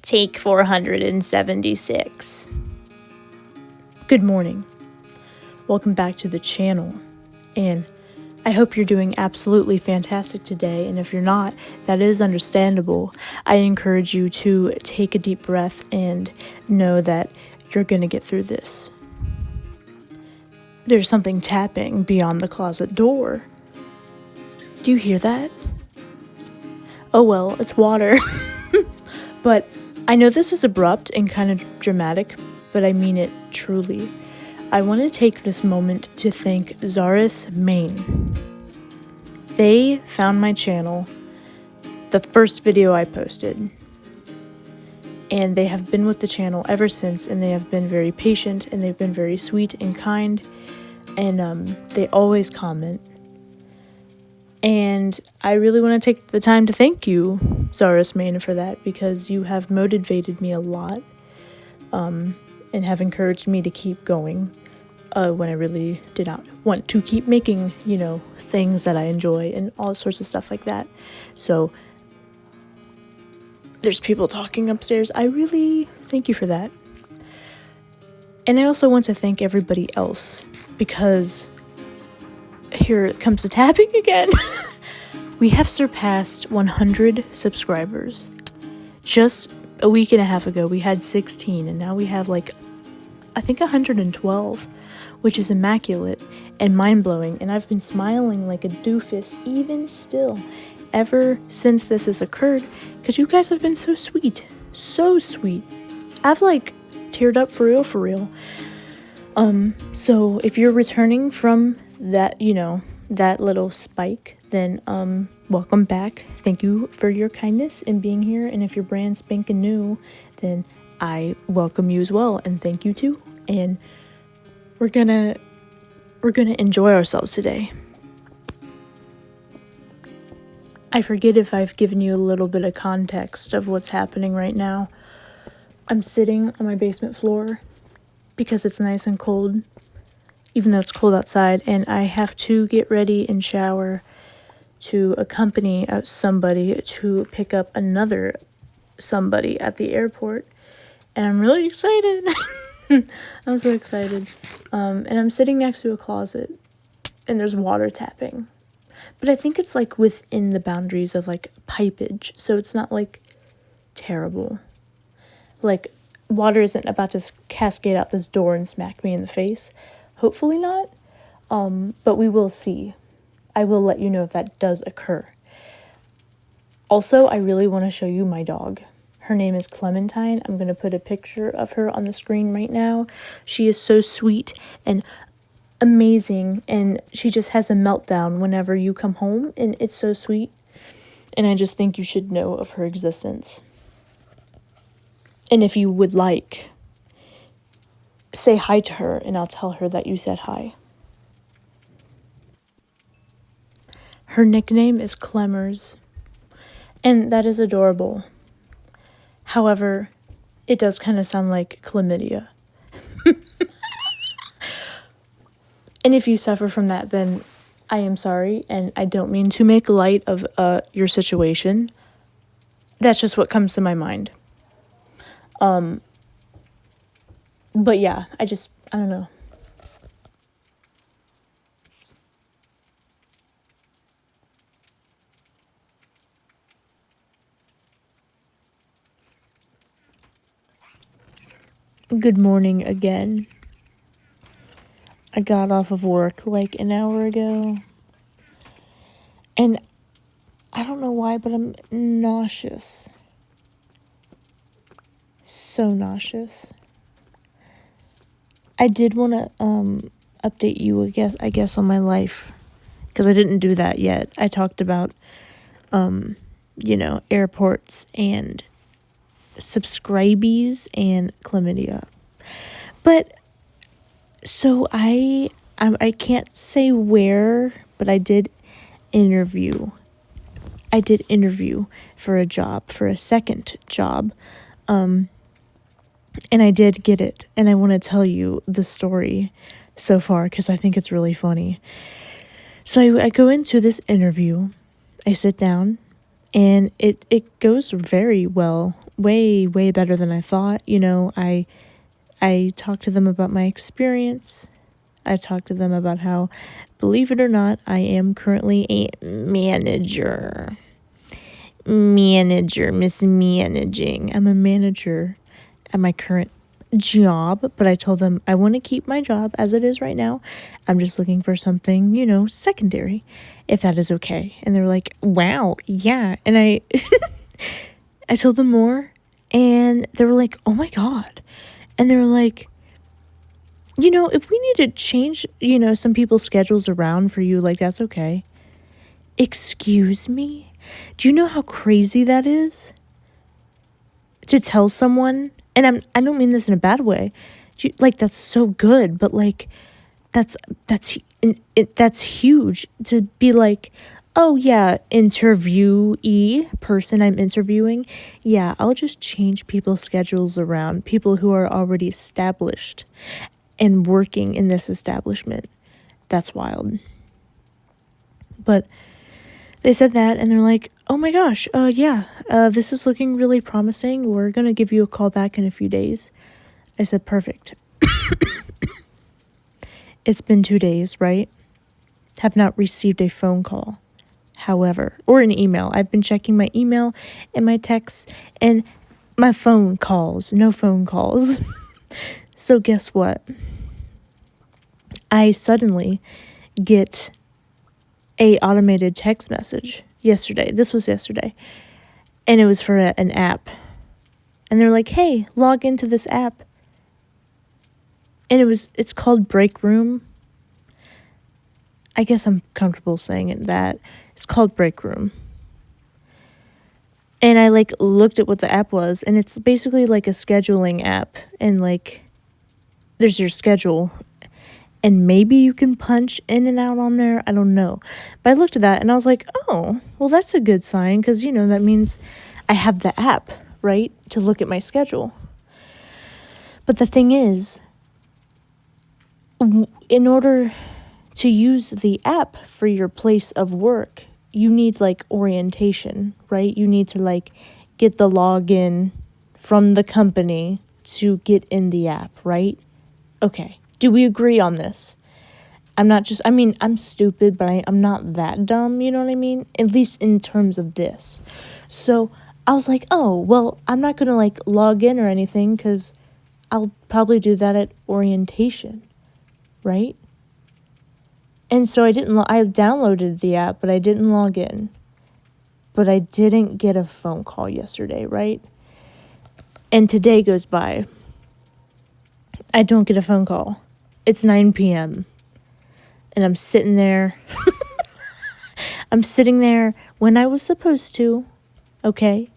Take 476. Good morning. Welcome back to the channel. And I hope you're doing absolutely fantastic today. And if you're not, that is understandable. I encourage you to take a deep breath and know that you're going to get through this. There's something tapping beyond the closet door. Do you hear that? Oh well, it's water. But I know this is abrupt and kind of dramatic, but I mean it truly. I want to take this moment to thank Zaris, Maine. They found my channel, the first video I posted, and they have been with the channel ever since, and they have been very patient, and they've been very sweet and kind, and they always comment. And I really want to take the time to thank you, Zaris Maine, for that, because you have motivated me a lot and have encouraged me to keep going when I really did not want to keep making, things that I enjoy and all sorts of stuff like that. So there's people talking upstairs. I really thank you for that. And I also want to thank everybody else, because here comes the tapping again. We have surpassed 100 subscribers. Just a week and a half ago, we had 16, and now we have I think 112, which is immaculate and mind-blowing. And I've been smiling like a doofus even still ever since this has occurred, because you guys have been so sweet. So sweet. I've teared up for real. So if you're returning from that, that little spike, then welcome back. Thank you for your kindness in being here. And if you're brand spanking new, then I welcome you as well, and thank you too. And we're gonna enjoy ourselves today. I forget if I've given you a little bit of context of what's happening right now. I'm sitting on my basement floor because it's nice and cold, even though it's cold outside, and I have to get ready and shower to accompany somebody to pick up another somebody at the airport. And I'm really excited. I'm so excited. And I'm sitting next to a closet, and there's water tapping. But I think it's within the boundaries of pipage, so it's not terrible. Water isn't about to cascade out this door and smack me in the face. Hopefully not. But we will see. I will let you know if that does occur. Also, I really want to show you my dog. Her name is Clementine. I'm going to put a picture of her on the screen right now. She is so sweet and amazing, and she just has a meltdown whenever you come home, and it's so sweet. And I just think you should know of her existence. And if you would say hi to her, and I'll tell her that you said hi. Her nickname is Clemmers, and that is adorable. However, it does kind of sound like chlamydia. And if you suffer from that, then I am sorry, and I don't mean to make light of your situation. That's just what comes to my mind. But yeah, I don't know. Good morning again. I got off of work an hour ago, and I don't know why, but I'm nauseous. So nauseous. I did want to update you, I guess on my life, because I didn't do that yet. I talked about airports and subscribees and chlamydia. But so I can't say where, but I did interview for a job, for a second job. And I did get it, and I want to tell you the story so far because I think it's really funny. So I go into this interview, I sit down, and it goes very well. way, way better than I thought. I talked to them about my experience. I talked to them about how, believe it or not, I am currently a manager. Mismanaging. I'm a manager at my current job, but I told them I want to keep my job as it is right now. I'm just looking for something, secondary, if that is okay. And they were like, wow, yeah. And I told them more, and they were like, oh my God. And they were like, if we need to change, some people's schedules around for you, like, that's okay. Excuse me? Do you know how crazy that is? To tell someone, and I don't mean this in a bad way, that's so good, but like, that's huge to be like, oh yeah, interviewee person I'm interviewing, yeah, I'll just change people's schedules around, people who are already established and working in this establishment. That's wild. But they said that, and they're like, oh my gosh, this is looking really promising. We're going to give you a call back in a few days. I said, perfect. It's been 2 days, right? Have not received a phone call, however, or an email. I've been checking my email and my texts and my phone calls. No phone calls. So guess what? I suddenly get a automated text message yesterday. This was yesterday. And it was for an app. And they're like, hey, log into this app. And it's called Break Room. I guess I'm comfortable saying it that. It's called Break Room. And I looked at what the app was, and it's basically like a scheduling app, and there's your schedule, and maybe you can punch in and out on there. I don't know. But I looked at that and I was like, oh, well, that's a good sign, because that means I have the app, right, to look at my schedule. But the thing is, in order to use the app for your place of work, you need orientation, right? You need to get the login from the company to get in the app, right? Okay. Do we agree on this? I'm stupid, but I'm not that dumb, you know what I mean? At least in terms of this. So I was like, oh, well, I'm not going to log in or anything, because I'll probably do that at orientation, right? And so I downloaded the app, but I didn't log in. But I didn't get a phone call yesterday, right? And today goes by. I don't get a phone call. It's 9 p.m. And I'm sitting there. I'm sitting there when I was supposed to, okay?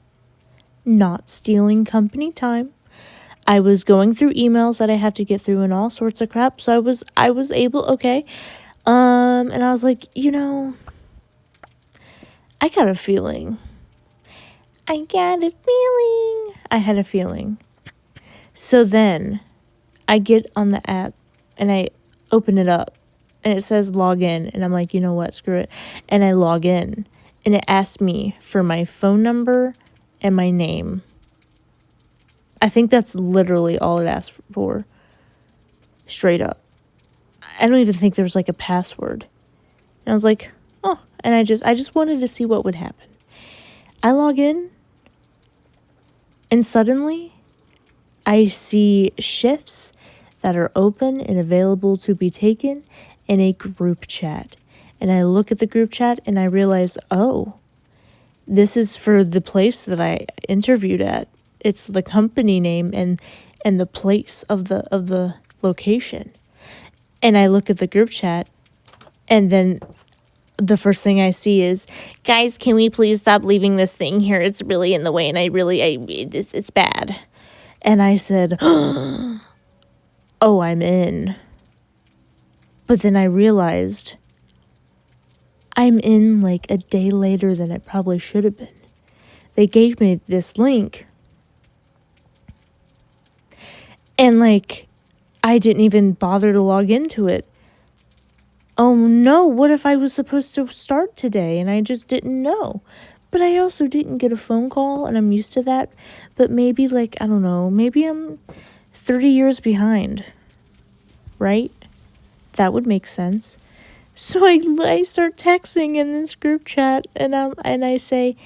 Not stealing company time. I was going through emails that I had to get through and all sorts of crap. So I was able, okay. And I was like, I got a feeling. I had a feeling. So then I get on the app and I open it up and it says log in, and I'm like, you know what, screw it. And I log in and it asks me for my phone number and my name. I think that's literally all it asked for. Straight up. I don't even think there was a password. And I was like, oh, and I just wanted to see what would happen. I log in, and suddenly I see shifts that are open and available to be taken in a group chat. And I look at the group chat and I realize, oh, this is for the place that I interviewed at. It's the company name and the place of the location. And I look at the group chat, and then the first thing I see is, guys, can we please stop leaving this thing here? It's really in the way, and it's bad. And I said, oh, I'm in. But then I realized I'm in a day later than it probably should have been. They gave me this link, and I didn't even bother to log into it. Oh no, what if I was supposed to start today and I just didn't know? But I also didn't get a phone call, and I'm used to that. But maybe, like, I don't know, maybe I'm 30 years behind, right? That would make sense. So I start texting in this group chat, and I say,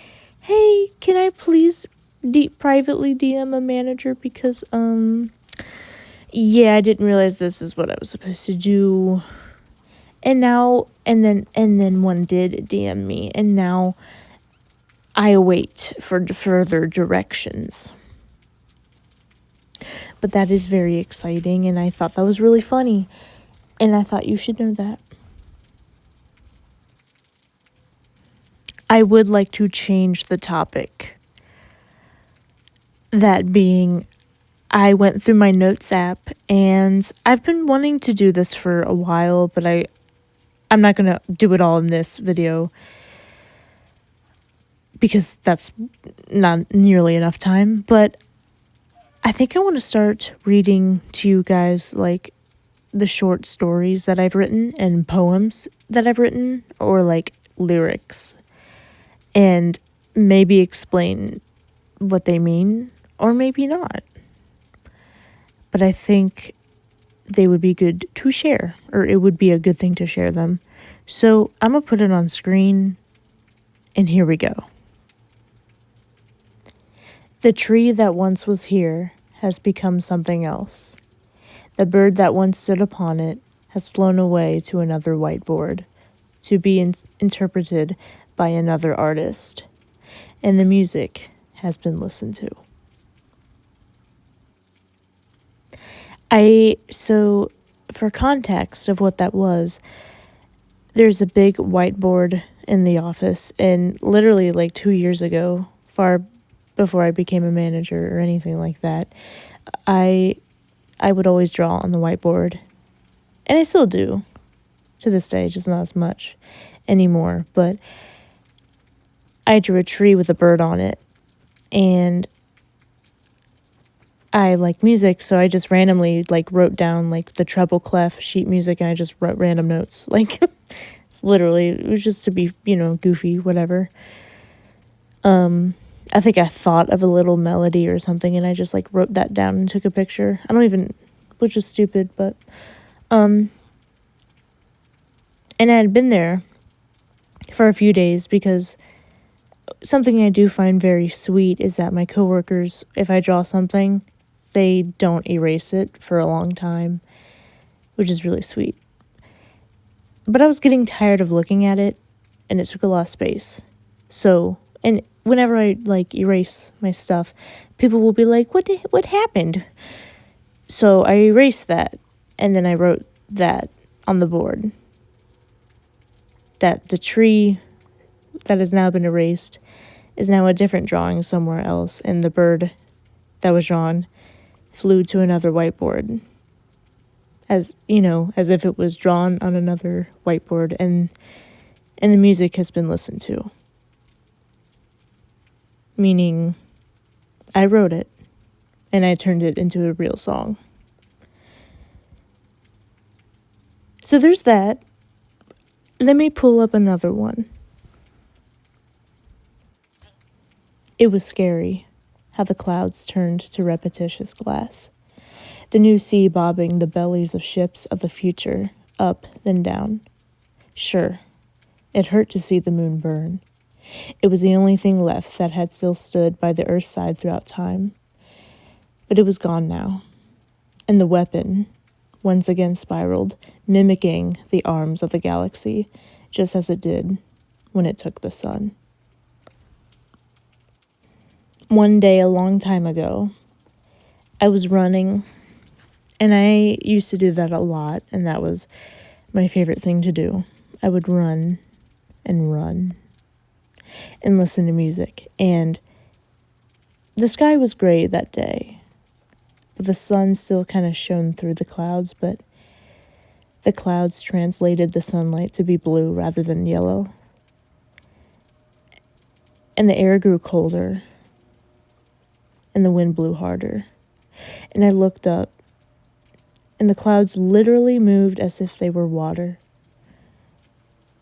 hey, can I please privately DM a manager because, yeah, I didn't realize this is what I was supposed to do. And then one did DM me, and now I await for further directions. But that is very exciting, and I thought that was really funny, and I thought you should know that. I would like to change the topic. That being, I went through my notes app, and I've been wanting to do this for a while, but I'm not going to do it all in this video because that's not nearly enough time. But I think I want to start reading to you guys, like, the short stories that I've written and poems that I've written, or like lyrics, and maybe explain what they mean, or maybe not. But I think they would be good to share, or it would be a good thing to share them. So I'm going to put it on screen, and here we go. The tree that once was here has become something else. The bird that once stood upon it has flown away to another whiteboard, to be interpreted by another artist, and the music has been listened to. So for context of what that was, there's a big whiteboard in the office, and literally like 2 years ago, far before I became a manager or anything like that, I would always draw on the whiteboard, and I still do to this day, just not as much anymore. But I drew a tree with a bird on it, and I like music, so I just randomly like wrote down like the treble clef sheet music, and I just wrote random notes. Like, it's literally, it was just to be, goofy, whatever. I think I thought of a little melody or something, and I just like wrote that down and took a picture. Which is stupid, but, and I had been there for a few days because something I do find very sweet is that my coworkers, if I draw something, they don't erase it for a long time, which is really sweet. But I was getting tired of looking at it, and it took a lot of space. So, and whenever I like erase my stuff, people will be like, what happened? So I erased that, and then I wrote that on the board, that the tree that has now been erased is now a different drawing somewhere else, and the bird that was drawn flew to another whiteboard, as if it was drawn on another whiteboard, and the music has been listened to. Meaning, I wrote it, and I turned it into a real song. So there's that. Let me pull up another one. It was scary, how the clouds turned to repetitious glass. The new sea bobbing the bellies of ships of the future, up then down. Sure, it hurt to see the moon burn. It was the only thing left that had still stood by the earth's side throughout time. But it was gone now, and the weapon once again spiraled, mimicking the arms of the galaxy, just as it did when it took the sun. One day, a long time ago, I was running, and I used to do that a lot, and that was my favorite thing to do. I would run and listen to music, and the sky was gray that day, but the sun still kind of shone through the clouds, but the clouds translated the sunlight to be blue rather than yellow, and the air grew colder, and the wind blew harder, and I looked up, and the clouds literally moved as if they were water.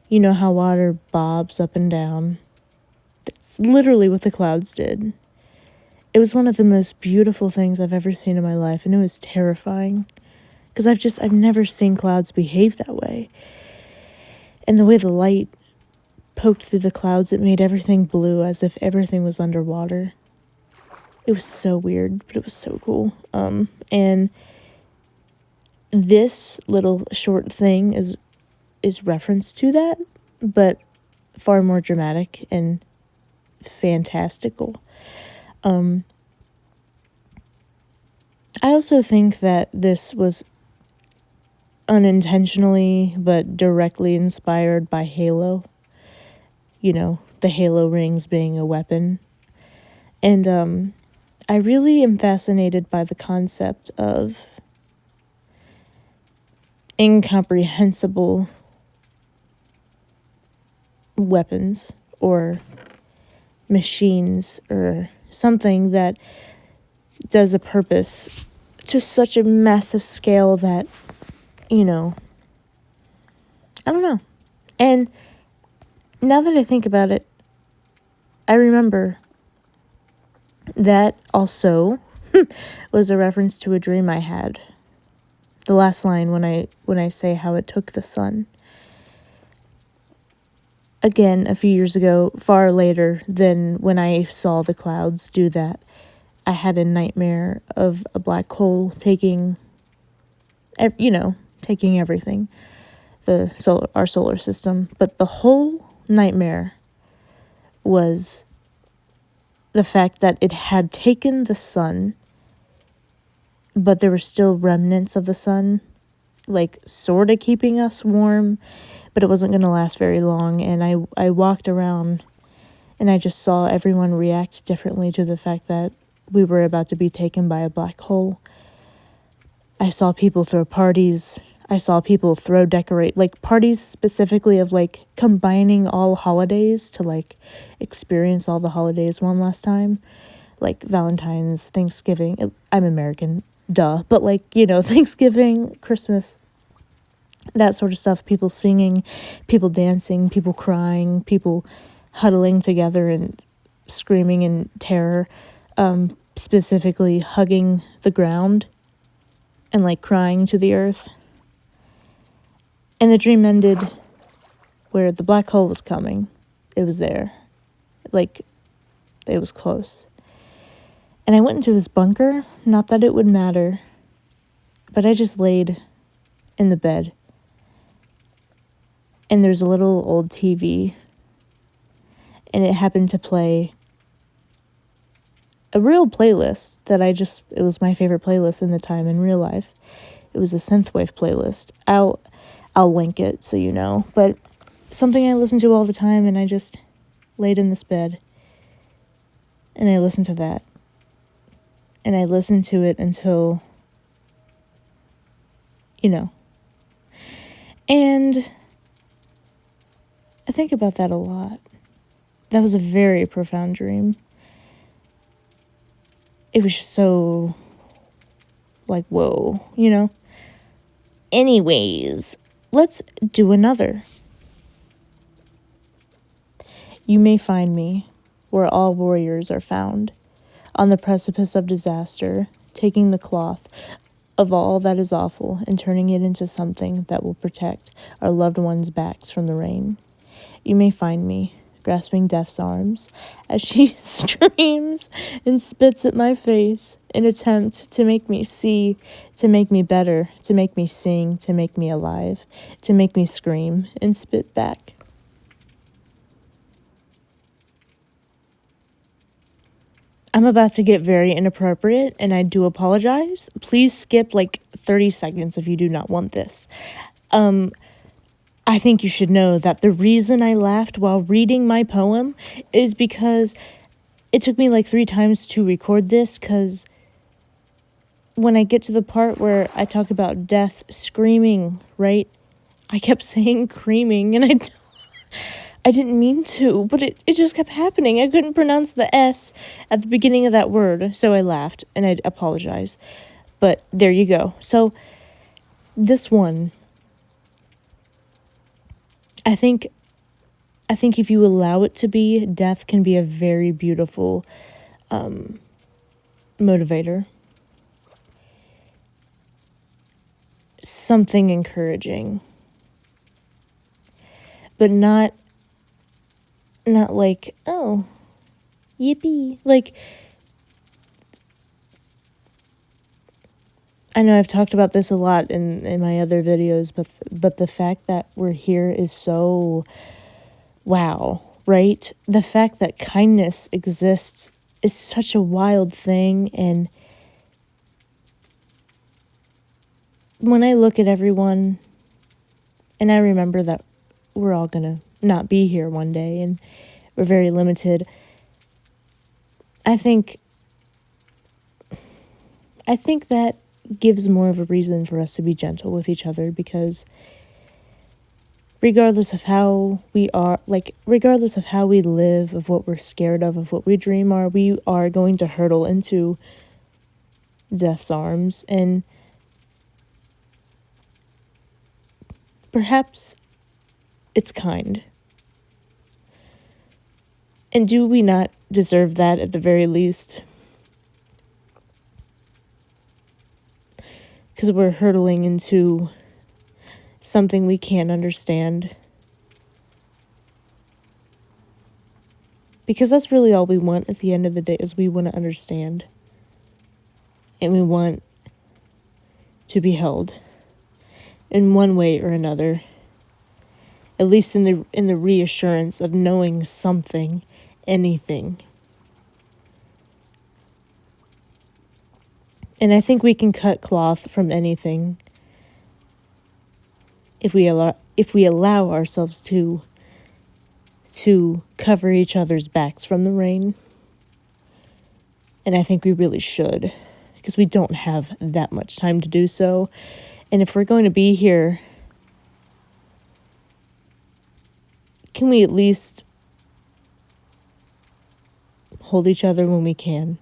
You know how water bobs up and down, literally what the clouds did. It was one of the most beautiful things I've ever seen in my life, and it was terrifying because I've never seen clouds behave that way. And the way the light poked through the clouds, it made everything blue as if everything was underwater. It was so weird, but it was so cool. And this little short thing is reference to that, but far more dramatic and fantastical. I also think that this was unintentionally but directly inspired by Halo. You know, the Halo rings being a weapon. And I really am fascinated by the concept of incomprehensible weapons or machines or something that does a purpose to such a massive scale that, you know, I don't know. And now that I think about it, I remember that also was a reference to a dream I had. The last line when I say how it took the sun. Again, a few years ago, far later than when I saw the clouds do that, I had a nightmare of a black hole taking everything, our solar system. But the whole nightmare was the fact that it had taken the sun, but there were still remnants of the sun, like sort of keeping us warm, but it wasn't going to last very long. And I walked around and I just saw everyone react differently to the fact that we were about to be taken by a black hole. I saw people throw parties. I saw people parties specifically of like combining all holidays to like experience all the holidays one last time. Like Valentine's, Thanksgiving. I'm American, duh. But like, Thanksgiving, Christmas, that sort of stuff. People singing, people dancing, people crying, people huddling together and screaming in terror. Specifically hugging the ground and like crying to the earth. And the dream ended where the black hole was coming. It was there. Like, it was close. And I went into this bunker, not that it would matter, but I just laid in the bed. And there's a little old TV, and it happened to play a real playlist that it was my favorite playlist in the time in real life. It was a synthwave playlist. I'll link it so you know, but something I listen to all the time, and I just laid in this bed and I listened to that. And I listened to it until, and I think about that a lot. That was a very profound dream. It was just so, like, whoa, Anyways, let's do another. You may find me where all warriors are found, on the precipice of disaster, taking the cloth of all that is awful and turning it into something that will protect our loved ones' backs from the rain. You may find me grasping death's arms as she screams and spits at my face in attempt to make me see, to make me better, to make me sing, to make me alive, to make me scream and spit back. I'm about to get very inappropriate, and I do apologize. Please skip like 30 seconds if you do not want this. I think you should know that the reason I laughed while reading my poem is because it took me like 3 times to record this, because when I get to the part where I talk about death screaming, right, I kept saying creaming, and I didn't mean to, but it just kept happening. I couldn't pronounce the S at the beginning of that word, so I laughed, and I apologize. But there you go. So this one, I think I think if you allow it to be, death can be a very beautiful motivator. Something encouraging. But not like, oh, yippee. Like, I know I've talked about this a lot in my other videos, but the fact that we're here is so wow, right? The fact that kindness exists is such a wild thing. And when I look at everyone, and I remember that we're all gonna not be here one day and we're very limited, I think that gives more of a reason for us to be gentle with each other, because regardless of how we are, like, regardless of how we live, of what we're scared of what we dream are, we are going to hurtle into death's arms. And perhaps it's kind. And do we not deserve that at the very least? Because we're hurtling into something we can't understand. Because that's really all we want at the end of the day, is we want to understand. And we want to be held in one way or another. At least in the reassurance of knowing something, anything. And I think we can cut cloth from anything if we allow ourselves to cover each other's backs from the rain. And I think we really should, because we don't have that much time to do so. And if we're going to be here, can we at least hold each other when we can?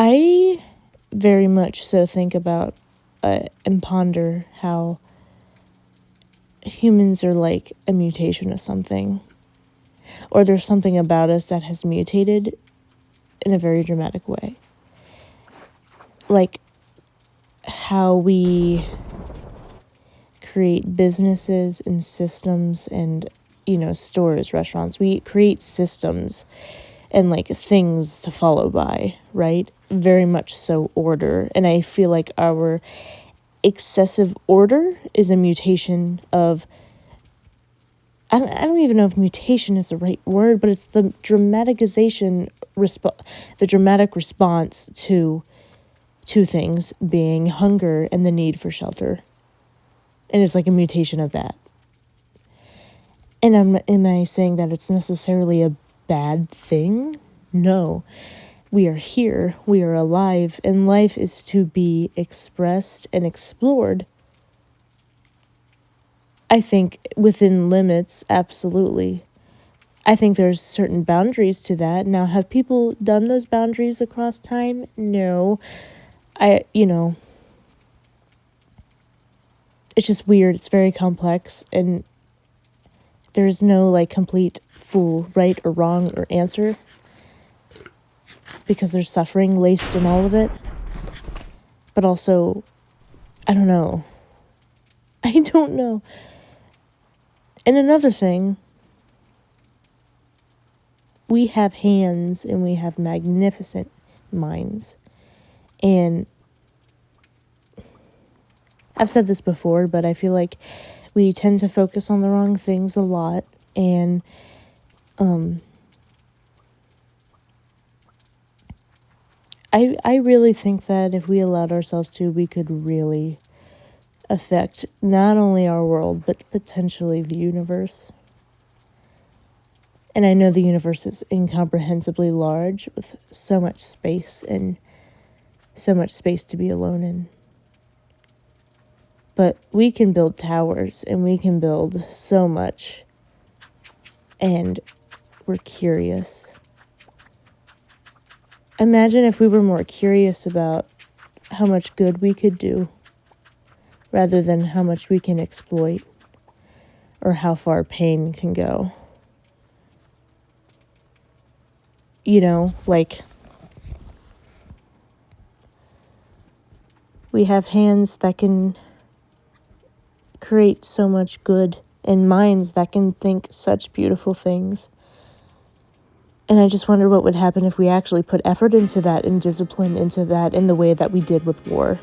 I very much so think about and ponder how humans are like a mutation of something, or there's something about us that has mutated in a very dramatic way. Like how we create businesses and systems and, stores, restaurants. We create systems and like things to follow by, right? Very much so order. And I feel like our excessive order is a mutation of, I don't even know if mutation is the right word, but it's the dramatic response to two things, being hunger and the need for shelter. And it's like a mutation of that. And am I saying that it's necessarily a bad thing? No. We are here, we are alive, and life is to be expressed and explored. I think within limits, absolutely. I think there's certain boundaries to that. Now, have people done those boundaries across time? No. It's just weird. It's very complex, and there's no like complete full right or wrong or answer, because there's suffering laced in all of it. But also, I don't know. And another thing, we have hands and we have magnificent minds. And I've said this before, but I feel like we tend to focus on the wrong things a lot. And I really think that if we allowed ourselves to, we could really affect not only our world, but potentially the universe. And I know the universe is incomprehensibly large, with so much space and so much space to be alone in. But we can build towers and we can build so much. And we're curious. Imagine if we were more curious about how much good we could do rather than how much we can exploit or how far pain can go. You know, like, we have hands that can create so much good and minds that can think such beautiful things. And I just wonder what would happen if we actually put effort into that and discipline into that in the way that we did with war,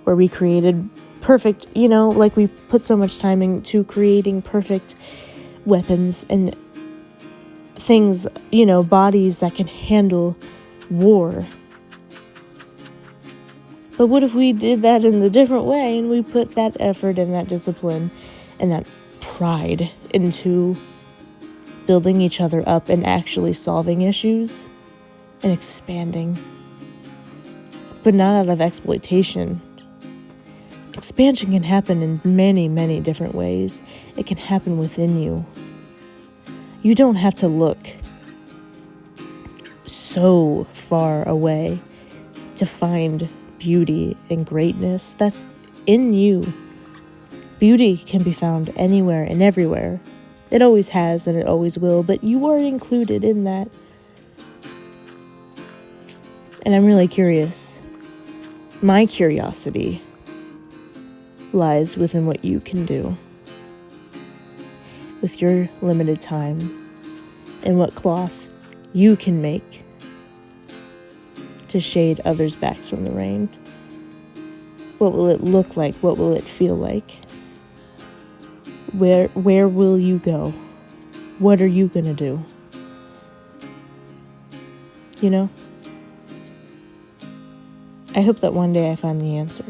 where we created perfect, you know, like we put so much time into creating perfect weapons and things, you know, bodies that can handle war. But what if we did that in a different way and we put that effort and that discipline and that pride into building each other up and actually solving issues and expanding, but not out of exploitation. Expansion can happen in many, many different ways. It can happen within you. You don't have to look so far away to find beauty and greatness that's in you. Beauty can be found anywhere and everywhere. It always has and it always will, but you are included in that. And I'm really curious. My curiosity lies within what you can do with your limited time and what cloth you can make to shade others' backs from the rain. What will it look like? What will it feel like? Where will you go? What are you gonna do? You know? I hope that one day I find the answer.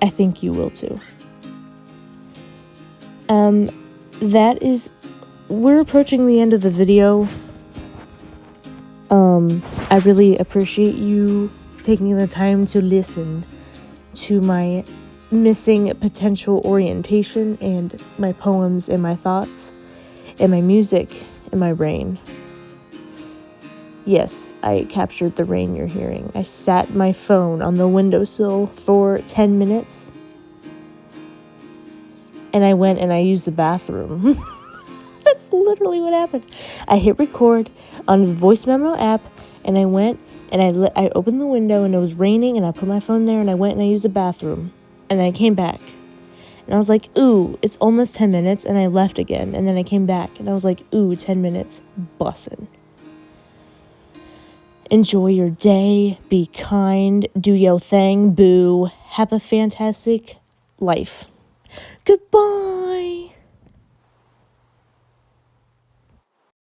I think you will too. We're approaching the end of the video. I really appreciate you taking the time to listen to my missing potential orientation and my poems and my thoughts and my music and my rain. Yes, I captured the rain you're hearing. I sat my phone on the windowsill for 10 minutes and I went and I used the bathroom. That's literally what happened. I hit record on the voice memo app and I went and I opened the window and it was raining and I put my phone there and I went and I used the bathroom and I came back and I was like, ooh, it's almost 10 minutes and I left again and then I came back and I was like, ooh, 10 minutes, bussin'. Enjoy your day, be kind, do your thing, boo, have a fantastic life. Goodbye.